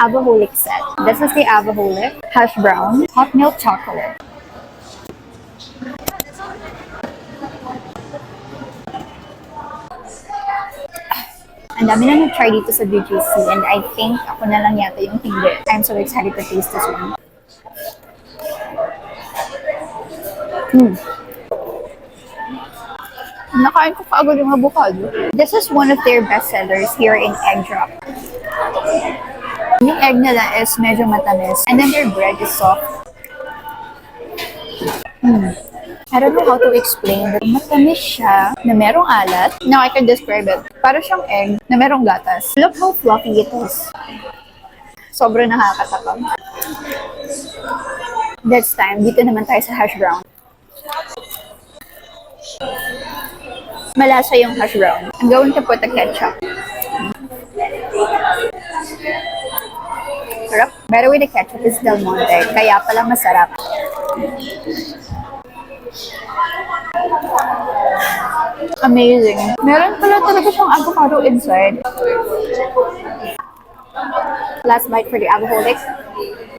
Avaholic set. This is the Avaholic hash brown, hot milk chocolate. Ang dami na nag-try dito sa BGC and I think ako na lang yata yung hindi. I'm so excited to taste this one. Nakain ko kaagad yung avocado. This is one of their best sellers here in Egg Drop. Yung egg nila is medyo matamis and then their bread is soft. I don't know how to explain, but matamis siya na merong alat. Now I can describe it. Para siyang egg na merong gatas. Look how fluffy it is. Sobrang nakakatakam. This time, dito naman tayo sa hash brown. Malasa yung hash brown. I'm going to put the ketchup. Sarap. By the way, the ketchup is Del Monte, kaya pala masarap. Amazing. Meron pala talaga siyang avocado inside. Last bite for the Avaholic.